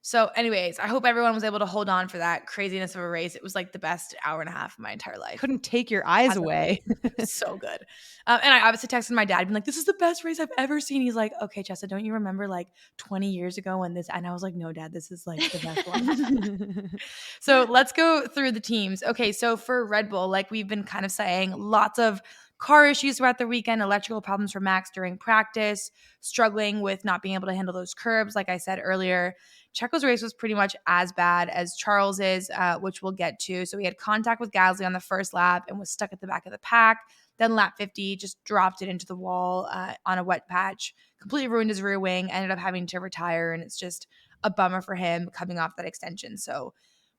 So anyways, I hope everyone was able to hold on for that craziness of a race. It was like the best hour and a half of my entire life. Couldn't take your eyes away. So good. And I obviously texted my dad, being like, this is the best race I've ever seen. He's like, okay, Chessa, don't you remember like 20 years ago when this? And I was like, no, Dad, this is like the best one. So let's go through the teams. Okay, so for Red Bull, like we've been kind of saying, lots of car issues throughout the weekend, electrical problems for Max during practice, struggling with not being able to handle those curbs, like I said earlier. Checo's race was pretty much as bad as Charles's, which we'll get to. So he had contact with Gasly on the first lap and was stuck at the back of the pack. Then lap 50, just dropped it into the wall on a wet patch, completely ruined his rear wing, ended up having to retire, and it's just a bummer for him coming off that extension. So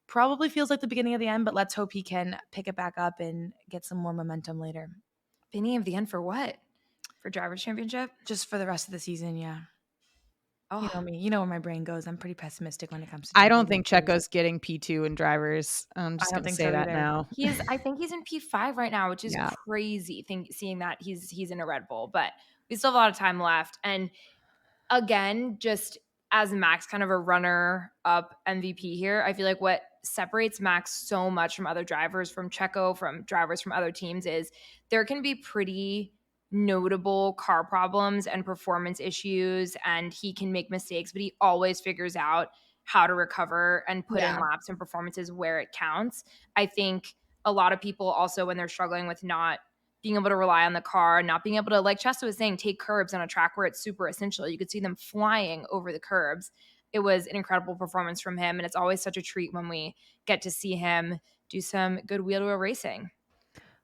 probably feels like the beginning of the end, but let's hope he can pick it back up and get some more momentum later. Beginning of the end for what? For Drivers' Championship? Just for the rest of the season, yeah. Oh. You know me. You know where my brain goes. I'm pretty pessimistic when it comes to I don't think Checo's getting P2 in drivers. I'm just going to say that now. I think he's in P5 right now, which is crazy seeing that he's in a Red Bull, but we still have a lot of time left. And again, just as Max kind of a runner-up MVP here, I feel like what separates Max so much from other drivers, from Checo, from drivers from other teams, is there can be pretty notable car problems and performance issues, and he can make mistakes, but he always figures out how to recover and put in Yeah. laps and performances where it counts. I think a lot of people also, when they're struggling with not being able to rely on the car, not being able to, like Chesta was saying, take curbs on a track where it's super essential. You could see them flying over the curbs. It was an incredible performance from him, and it's always such a treat when we get to see him do some good wheel-to-wheel racing.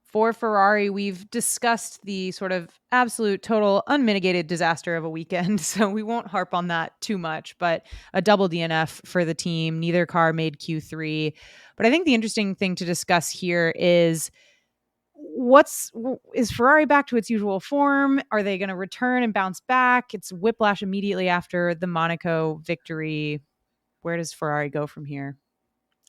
For Ferrari, we've discussed the sort of absolute, total, unmitigated disaster of a weekend, so we won't harp on that too much, but a double DNF for the team. Neither car made Q3. But I think the interesting thing to discuss here is is Ferrari back to its usual form? Are they going to return and bounce back? It's whiplash immediately after the Monaco victory. Where does Ferrari go from here?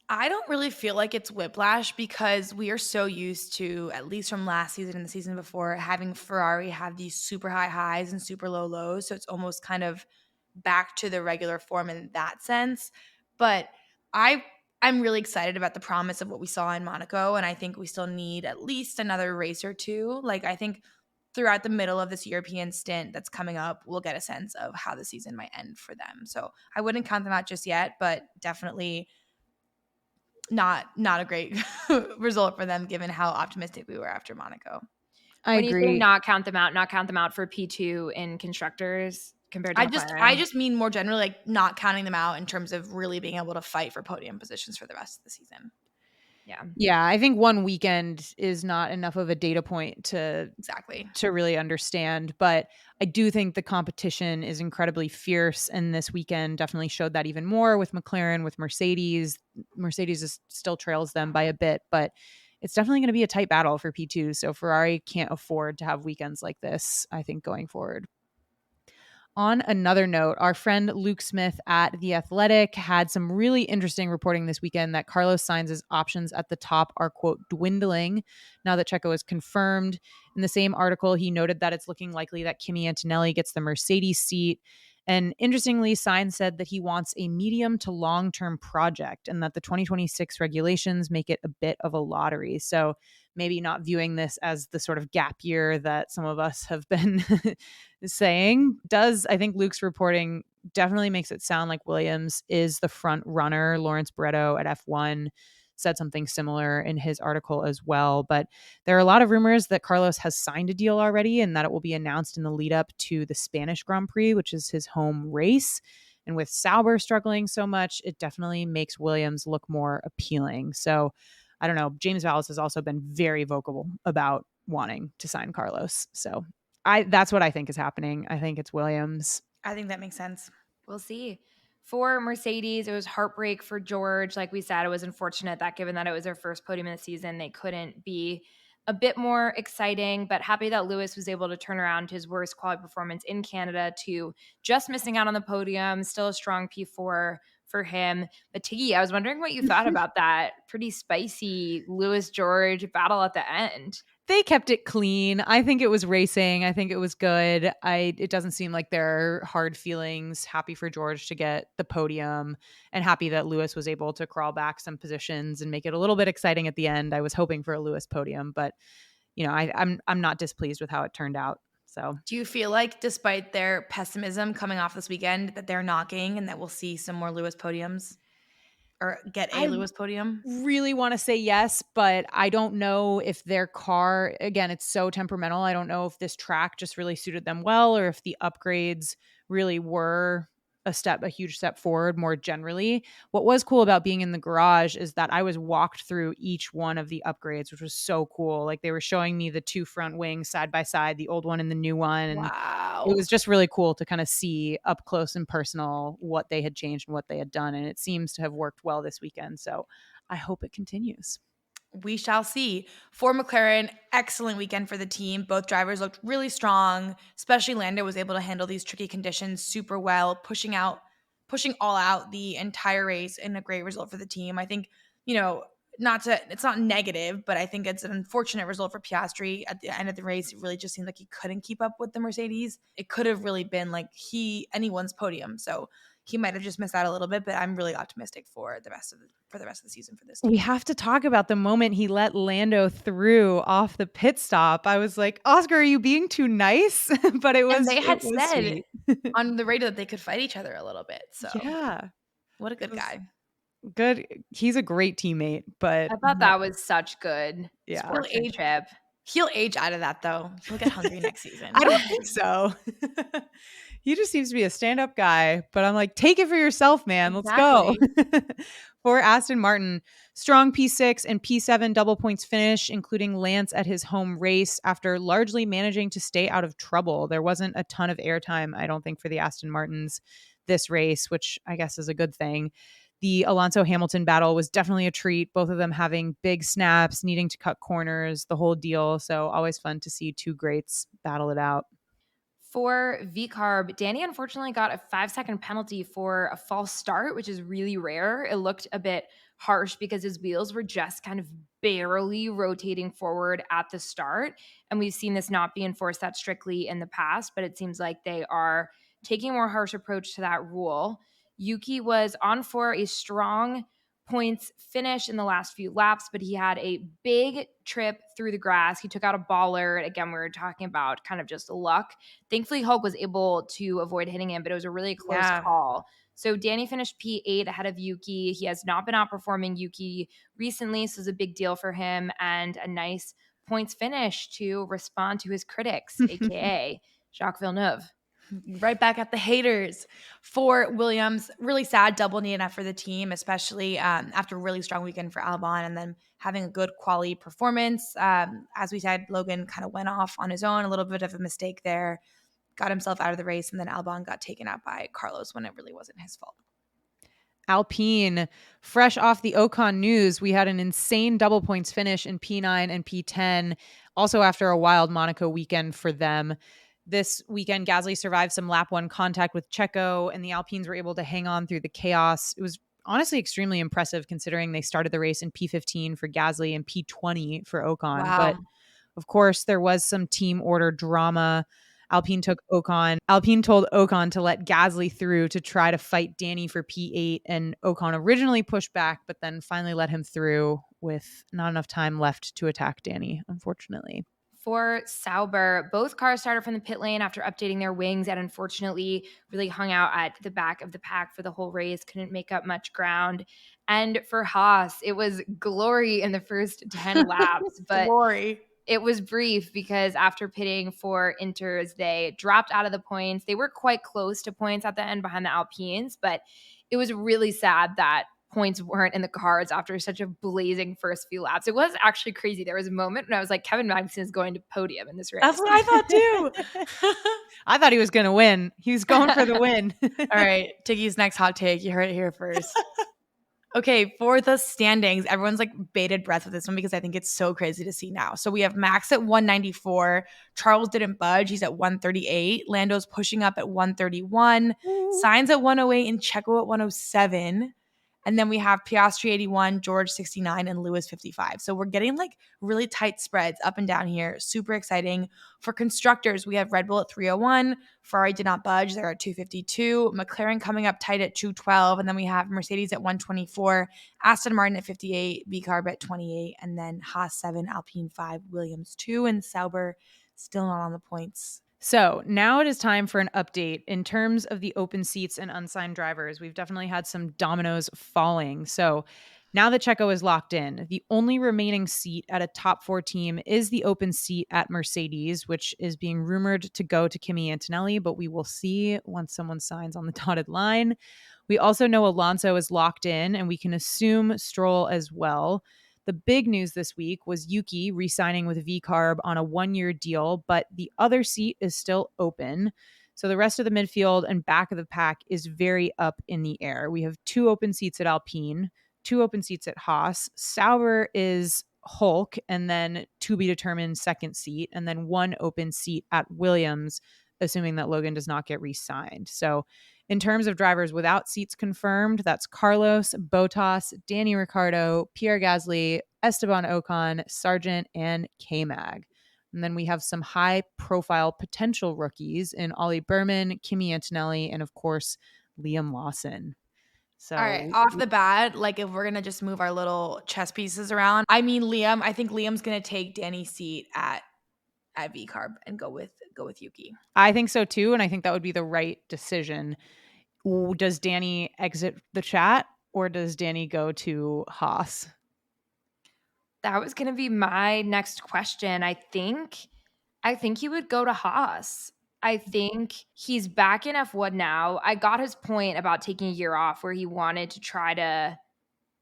I don't really feel like it's whiplash because we are so used to, at least from last season and the season before, having Ferrari have these super high highs and super low lows. So it's almost kind of back to the regular form in that sense. But I I'm really excited about the promise of what we saw in Monaco, and I think we still need at least another race or two. Like I think throughout the middle of this European stint that's coming up, we'll get a sense of how the season might end for them. So I wouldn't count them out just yet, but definitely not a great result for them given how optimistic we were after Monaco. I When you say agree. not count them out for P2 in constructors compared to I McLaren. just mean more generally, like not counting them out in terms of really being able to fight for podium positions for the rest of the season. Yeah. Yeah, I think one weekend is not enough of a data point Exactly. to really understand, but I do think the competition is incredibly fierce, and this weekend definitely showed that even more with McLaren, with Mercedes. Still trails them by a bit, but it's definitely going to be a tight battle for P2, so Ferrari can't afford to have weekends like this, I think, going forward. On another note, our friend Luke Smith at The Athletic had some really interesting reporting this weekend that Carlos Sainz's options at the top are, quote, dwindling now that Checo is confirmed. In the same article, he noted that it's looking likely that Kimi Antonelli gets the Mercedes seat. And interestingly, Sainz said that he wants a medium to long-term project and that the 2026 regulations make it a bit of a lottery. So maybe not viewing this as the sort of gap year that some of us have been saying. I think Luke's reporting definitely makes it sound like Williams is the front runner. Lawrence Barretto at F1 said something similar in his article as well. But there are a lot of rumors that Carlos has signed a deal already and that it will be announced in the lead up to the Spanish Grand Prix, which is his home race. And with Sauber struggling so much, it definitely makes Williams look more appealing. So I don't know. James Vallis has also been very vocal about wanting to sign Carlos. So that's what I think is happening. I think it's Williams. I think that makes sense. We'll see. For Mercedes, it was heartbreak for George. Like we said, it was unfortunate that given that it was their first podium in the season, they couldn't be a bit more exciting, but happy that Lewis was able to turn around his worst quality performance in Canada to just missing out on the podium. Still a strong P4 for him. But Tiggy, I was wondering what you thought about that pretty spicy Lewis George battle at the end. They kept it clean. I think it was racing. I think it was good. It doesn't seem like there are hard feelings. Happy for George to get the podium and happy that Lewis was able to crawl back some positions and make it a little bit exciting at the end. I was hoping for a Lewis podium, but I'm not displeased with how it turned out. So Do you feel like despite their pessimism coming off this weekend that they're knocking and that we'll see some more Lewis podiums or get a I Lewis podium? really want to say yes, but I don't know if their car, again, it's so temperamental. I don't know if this track just really suited them well or if the upgrades really were a huge step forward more generally. What was cool about being in the garage is that I was walked through each one of the upgrades, which was so cool. Like they were showing me the two front wings side by side, the old one and the new one. And it Wow. was just really cool to kind of see up close and personal what they had changed and what they had done. And it seems to have worked well this weekend. So I hope it continues. We shall see. For McLaren, excellent weekend for the team. Both drivers looked really strong, especially Lando was able to handle these tricky conditions super well, pushing all out the entire race, and a great result for the team. I think, it's not negative, but I think it's an unfortunate result for Piastri at the end of the race. It really just seemed like he couldn't keep up with the Mercedes. It could have really been like anyone's podium. So he might have just missed out a little bit, but I'm really optimistic for the rest of the season for this team. We have to talk about the moment he let Lando through off the pit stop. I was like, Oscar, are you being too nice? But it And was they had said sweet. on the radio that they could fight each other a little bit. So Yeah. what a good It was guy. good. He's a great teammate, but I thought that was such good Yeah. sportsmanship. He'll age out of that though. He'll get hungry next season. I don't think so. He just seems to be a stand-up guy, but I'm like, take it for yourself, man. Let's go. For Aston Martin, strong P6 and P7 double points finish, including Lance at his home race after largely managing to stay out of trouble. There wasn't a ton of airtime, I don't think, for the Aston Martins this race, which I guess is a good thing. The Alonso Hamilton battle was definitely a treat, both of them having big snaps, needing to cut corners, the whole deal. So always fun to see two greats battle it out. For VCARB, Danny unfortunately got a 5-second penalty for a false start, which is really rare. It looked a bit harsh because his wheels were just kind of barely rotating forward at the start. And we've seen this not be enforced that strictly in the past, but it seems like they are taking a more harsh approach to that rule. Yuki was on for a strong points finish in the last few laps, but he had a big trip through the grass. He took out a baller. Again, we were talking about kind of just luck. Thankfully, Hulk was able to avoid hitting him, but it was a really close call. So Danny finished P8 ahead of Yuki. He has not been outperforming Yuki recently, so it's a big deal for him and a nice points finish to respond to his critics, aka Jacques Villeneuve. Right back at the haters. For Williams, really sad double DNF for the team, especially after a really strong weekend for Albon and then having a good quality performance. As we said, Logan kind of went off on his own, a little bit of a mistake there, got himself out of the race, and then Albon got taken out by Carlos when it really wasn't his fault. Alpine, fresh off the Ocon news, we had an insane double points finish in P9 and P10, also after a wild Monaco weekend for them. This weekend, Gasly survived some lap one contact with Checo, and the Alpines were able to hang on through the chaos. It was honestly extremely impressive considering they started the race in P15 for Gasly and P20 for Ocon. Wow. But of course, there was some team order drama. Alpine told Ocon to let Gasly through to try to fight Danny for P8, and Ocon originally pushed back, but then finally let him through with not enough time left to attack Danny, unfortunately. For Sauber, both cars started from the pit lane after updating their wings and unfortunately really hung out at the back of the pack for the whole race, couldn't make up much ground. And for Haas, it was glory in the first 10 laps, but it was brief because after pitting for Inters, they dropped out of the points. They were quite close to points at the end behind the Alpines, but it was really sad that points weren't in the cards after such a blazing first few laps. It was actually crazy. There was a moment when I was like, Kevin Magnussen is going to podium in this race. That's what I thought too. I thought he was going to win. He was going for the win. All right, Tiggy's next hot take. You heard it here first. Okay, for the standings, everyone's like bated breath with this one because I think it's so crazy to see now. So we have Max at 194. Charles didn't budge. He's at 138. Lando's pushing up at 131. Sainz at 108 and Checo at 107. And then we have Piastri 81, George 69, and Lewis 55. So we're getting like really tight spreads up and down here. Super exciting. For constructors, we have Red Bull at 301. Ferrari did not budge. They're at 252. McLaren coming up tight at 212. And then we have Mercedes at 124. Aston Martin at 58. VCARB at 28. And then Haas 7, Alpine 5, Williams 2, and Sauber still not on the points. So now it is time for an update in terms of the open seats and unsigned drivers. We've definitely had some dominoes falling. So now that Checo is locked in, the only remaining seat at a top 4 team is the open seat at Mercedes, which is being rumored to go to Kimi Antonelli, but we will see once someone signs on the dotted line. We also know Alonso is locked in, and we can assume Stroll as well. The big news this week was Yuki re-signing with VCARB on a 1-year deal, but the other seat is still open. So the rest of the midfield and back of the pack is very up in the air. We have 2 open seats at Alpine, 2 open seats at Haas. Sauber is Hulk, and then to be determined second seat, and then 1 open seat at Williams, assuming that Logan does not get re-signed. So in terms of drivers without seats confirmed, that's Carlos, Bottas, Danny Ricciardo, Pierre Gasly, Esteban Ocon, Sargent, and K-Mag. And then we have some high-profile potential rookies in Ollie Berman, Kimi Antonelli, and of course, Liam Lawson. So all right, off the bat, like if we're gonna just move our little chess pieces around, I mean Liam, I think Liam's gonna take Danny's seat at V Carb and go with Yuki. I think so too, and I think that would be the right decision. Does Danny exit the chat or does Danny go to Haas? That was going to be my next question. I think he would go to Haas. I think he's back in F1 now. I got his point about taking a year off where he wanted to try to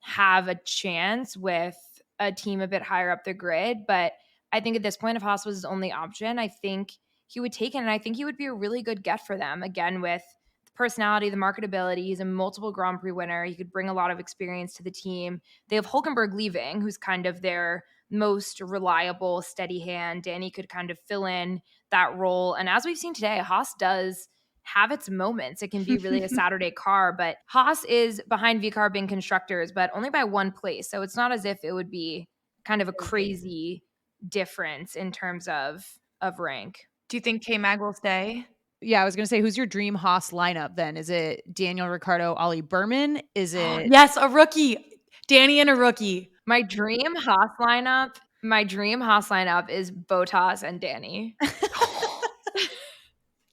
have a chance with a team a bit higher up the grid. But I think at this point, if Haas was his only option, I think he would take it. And I think he would be a really good get for them. Again, with the personality, the marketability, he's a multiple Grand Prix winner. He could bring a lot of experience to the team. They have Hulkenberg leaving, who's kind of their most reliable, steady hand. Danny could kind of fill in that role. And as we've seen today, Haas does have its moments. It can be really a Saturday car, but Haas is behind VCarb in constructors, but only by one place. So it's not as if it would be kind of a crazy difference in terms of rank. Do you think K-Mag will stay? Yeah, I was going to say, who's your dream Haas lineup then? Is it Daniel Ricciardo, Ollie Berman? Is it yes, a rookie, Danny and a rookie? My dream Haas lineup is Bottas and Danny.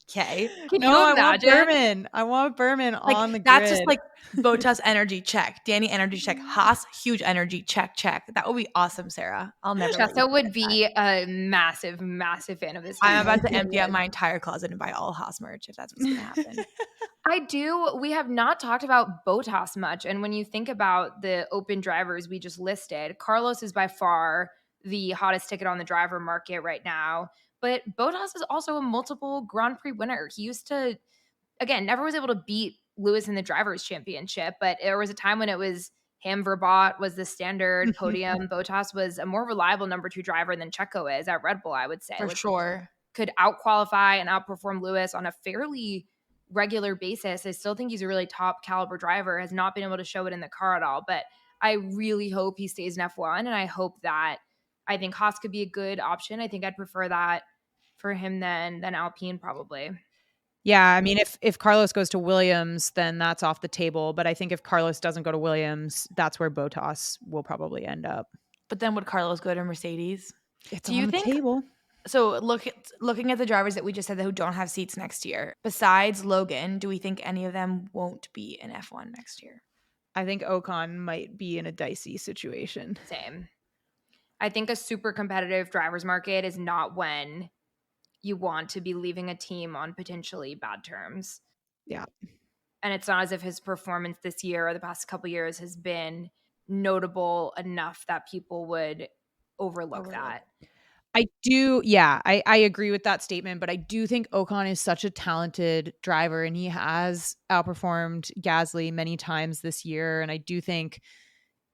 Okay. Can you imagine? I want Berman on the grid. That's just like Bottas energy check, Danny energy check, Haas huge energy check. That would be awesome, Sarah. I'll never. Chessa would be a massive, massive fan of this. I'm about to empty out my entire closet and buy all Haas merch if that's what's going to happen. We have not talked about Bottas much. And when you think about the open drivers we just listed, Carlos is by far the hottest ticket on the driver market right now. But Bottas is also a multiple Grand Prix winner. He used to, again, never was able to beat Lewis in the Drivers' Championship, but there was a time when it was him, Verbaut was the standard podium. Bottas was a more reliable number 2 driver than Checo is at Red Bull, I would say. For sure. Could out-qualify and outperform Lewis on a fairly regular basis. I still think he's a really top caliber driver, has not been able to show it in the car at all, but I really hope he stays in F1, and I think Haas could be a good option. I think I'd prefer that for him than Alpine probably. Yeah, I mean, if Carlos goes to Williams, then that's off the table. But I think if Carlos doesn't go to Williams, that's where Bottas will probably end up. But then would Carlos go to Mercedes? It's on the table. So looking at the drivers that we just said that who don't have seats next year, besides Logan, do we think any of them won't be in F1 next year? I think Ocon might be in a dicey situation. Same. I think a super competitive driver's market is not when you want to be leaving a team on potentially bad terms. Yeah. And it's not as if his performance this year or the past couple years has been notable enough that people would overlook that. I agree with that statement, but I do think Ocon is such a talented driver and he has outperformed Gasly many times this year. And I do think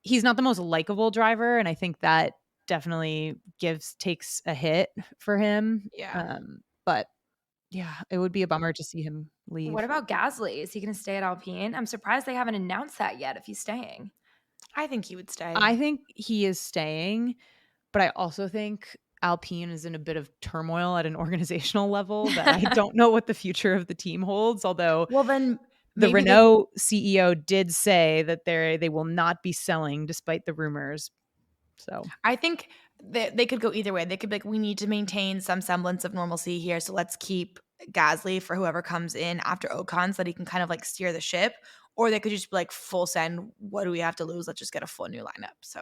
he's not the most likable driver. And I think that definitely takes a hit for him. Yeah. But yeah, it would be a bummer to see him leave. What about Gasly? Is he going to stay at Alpine? I'm surprised they haven't announced that yet if he's staying. I think he would stay. I think he is staying, but I also think Alpine is in a bit of turmoil at an organizational level that I don't know what the future of the team holds. Although, well, then the Renault CEO did say that they will not be selling despite the rumors. So I think they could go either way. They could be like, we need to maintain some semblance of normalcy here, so let's keep Gasly for whoever comes in after Ocon so that he can kind of like steer the ship. Or they could just be like, full send, what do we have to lose? Let's just get a full new lineup. So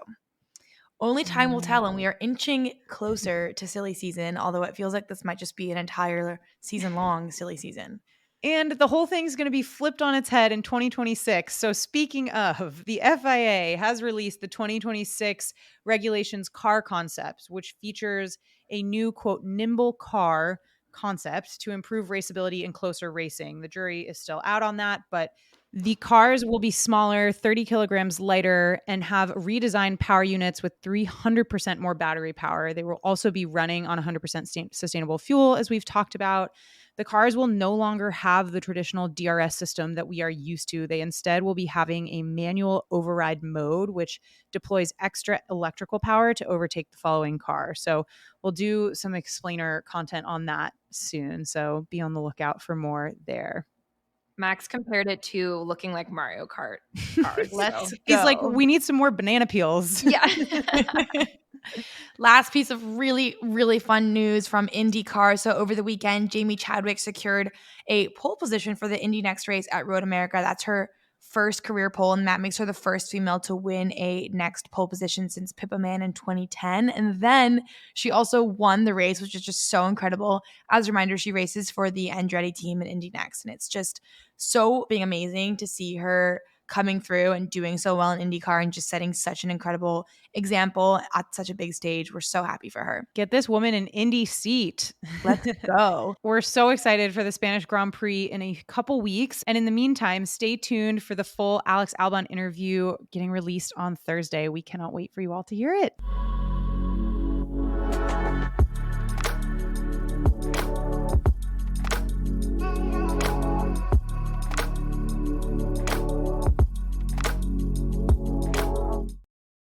only time will tell, and we are inching closer to silly season, although it feels like this might just be an entire season-long silly season. And the whole thing's going to be flipped on its head in 2026. So speaking of, the FIA has released the 2026 regulations car concepts, which features a new, quote, nimble car concept to improve raceability and closer racing. The jury is still out on that, but the cars will be smaller, 30 kilograms lighter, and have redesigned power units with 300% more battery power. They will also be running on 100% sustainable fuel, as we've talked about. The cars will no longer have the traditional DRS system that we are used to. They instead will be having a manual override mode, which deploys extra electrical power to overtake the following car. So we'll do some explainer content on that soon. So be on the lookout for more there. Max compared it to looking like Mario Kart cars. Let's so. He's like, go. we need some more banana peels. Yeah. Last piece of really, really fun news from IndyCar. So over the weekend, Jamie Chadwick secured a pole position for the Indy Next race at Road America. That's her first career pole, and that makes her the first female to win a next pole position since Pippa Mann in 2010. And then she also won the race, which is just so incredible. As a reminder, she races for the Andretti team in Indy Next, and it's just so being amazing to see her coming through and doing so well in IndyCar and just setting such an incredible example at such a big stage. We're so happy for her. Get this woman an Indy seat. Let's go. We're so excited for the Spanish Grand Prix in a couple weeks. And in the meantime, stay tuned for the full Alex Albon interview getting released on Thursday. We cannot wait for you all to hear it.